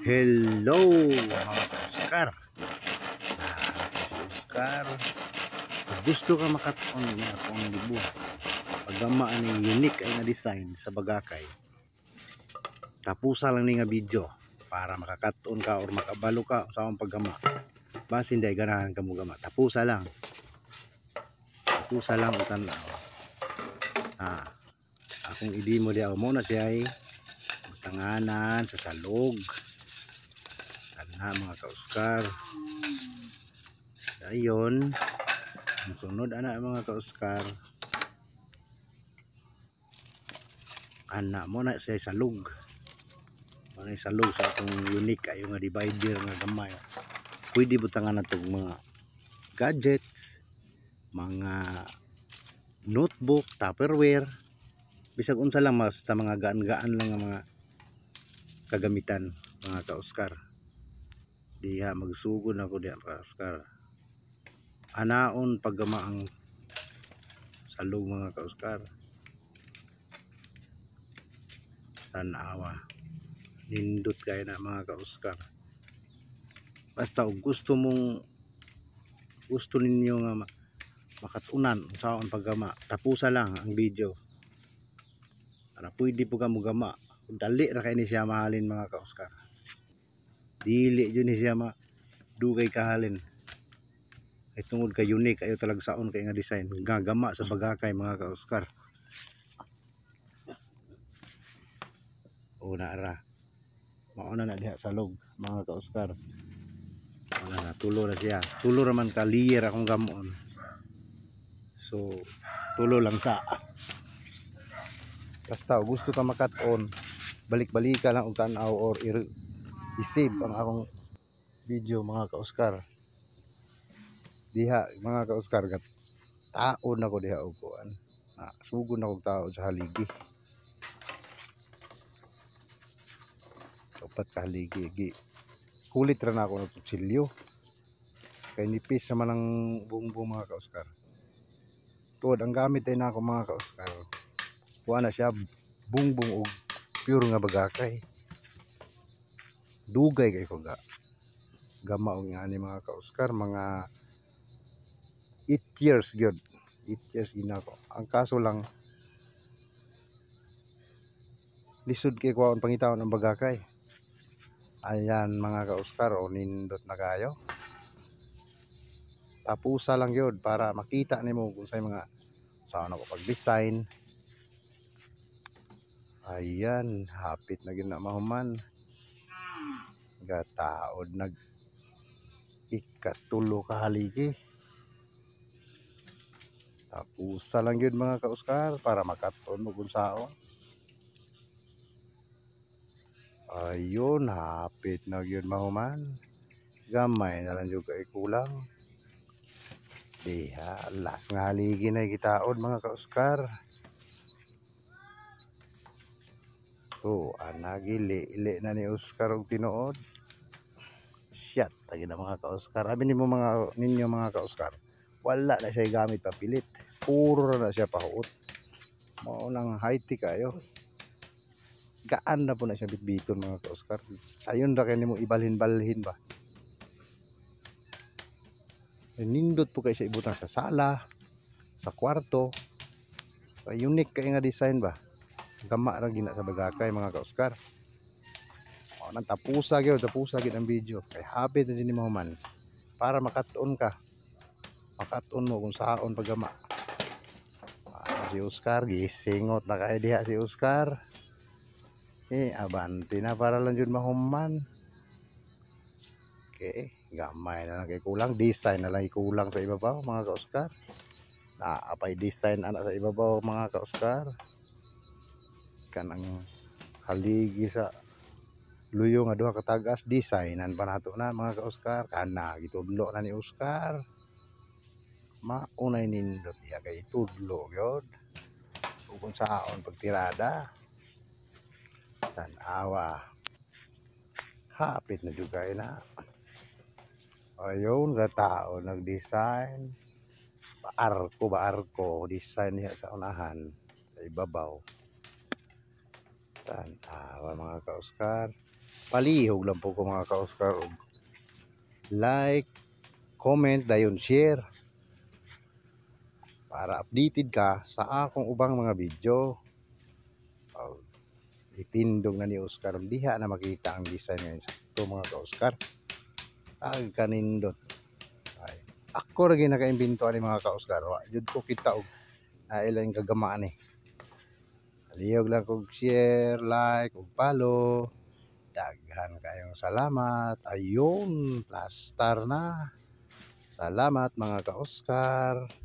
Hello mga ka-Oscar. Si Oscar. Kung gusto ka makaton niya akong libo. Pagama ni unique ay nga design sa bagakay. Tapusa lang ni nga video para makakaton ka or makabalo ka sa akong paggama. Basin day ganahan ka mo gama. Tapusa lang. Tapusa lang utan na. Akong idimo di ako muna siya ay tanganan sa salog. Mga ka-Oscar. Ayun. Ang sunod ana mga ka-Oscar. Ana mo na siya salog. Ano salog sa atong unique ayo nga divider nga gamay. Pwede butangan natong mga gadgets, mga notebook, tupperware. Bisag unsa lang basta mga gaan-gaan lang nga mga kagamitan mga ka-Oscar. Diha magsugod ako diha ka-Oscar. Anaon paggama ang salog mga ka-Oscar. Tanawa. Nindot kaya na mga ka-Oscar. Basta gusto ninyo nga makatunan sa akong paggama, tapusa lang ang video. Para pwede po ka mo gama. Dali ra kay ni siya mahalin mga ka-Oscar. Dili yun ni siya dugay kahalin. Ay tungod ka unique ayo talag saon kay nga design gagama sa bagakay mga ka-Oscar. Una ra mauna na diha sa log mga ka-Oscar. Wala na tulo na siya. Tulo raman ka layer akong gamon. So tulo lang sa basta gusto ka makat-on balik-balika lang og tan-aw or i-save ang akong video mga ka-Oscar. Diha mga ka-Oscar gat taon ako diha og kuan. Sugod na kog tao sa haligi. Upat ka haligi. Kulit ra na ako ng kutsilyo. Kay nipis naman ang bumbong mga ka-Oscar. Tuod ang gamit ay na ako mga ka-Oscar. Kuha na siya bungbong og pure nga bagakay. Dugay kay ko gama og nga ani mga ka-Oscar, mga 8 years gyud. 8 years ginako. Ang kaso lang lisod kay kuhaon pangitawon ang bagakay. Ayan mga ka-Oscar, o nindot na kayo. Tapusa lang yun para makita nimo kung sa mga saan ako pag-design. Ayan, hapit na ginamahuman. Gataod nag ikatulo ka haligi. Tapusa lang yun mga ka-Oscar para makaton mo kung saan. Ayun, hapit na yun mahuman. Gamay na lang yung kulang. Diha, last nga haligi na gitaod mga ka-Oscar. Anagili na ni Oscar og tinuod. Shit, tagi na mga ka-Oscar. Abi ninyo mga ka-Oscar. Wala na siya gamit papilit. Puro na siya pahuot. Mao nang high-tech kayo. Gaan na po na siya bitbiton mga ka-Oscar. Ayun ra kay nimo ibalhin-balhin ba. Nindot po kay sa ibutang sa sala, sa kwarto. Unique kay nga design ba. Gama ra gina sa bagakay mga ka-Oscar. O nang tapusa gyud ang video. Kay hapit na din mo man para makaton ka. Makaton mo kung saan paggama. Si Oscar gisingot na kay diha si Oscar. Abanti na para lang jud mahuman. Okay, gamay na lang kay kulang, design na lang ikulang sa ibabaw mga ka-Oscar. Naapay design ana sa ibabaw mga ka-Oscar. Kanang haligi sa luyo nga duha ka tagas designan pa nato na mga ka-Oscar. Kana gitudlo na ni Oscar. Maunay nindot iya kay tudlo gyud. Kung saon pagtirada. Tanawa. Hapit na jud kay na. Ayun ga tao nag-design. Baarko design niya sa unahan sa ibabaw. Tanawa mga ka-Oscar. palihog lang po ko mga ka-Oscar. Like, comment, dayon share para updated ka sa akong ubang mga video. Itindog na ni Oscar diha na makita ang design ngayon sa ito mga ka-Oscar. Ag kanindot. Ay, ako rin naka-imbento ani mga ka-Oscar. Jud ko kita og ilang kagamaan eh. Palihog lang kog share, like, ug follow. Daghan kayong salamat. Ayun, plaster na. Salamat mga ka-Oscar.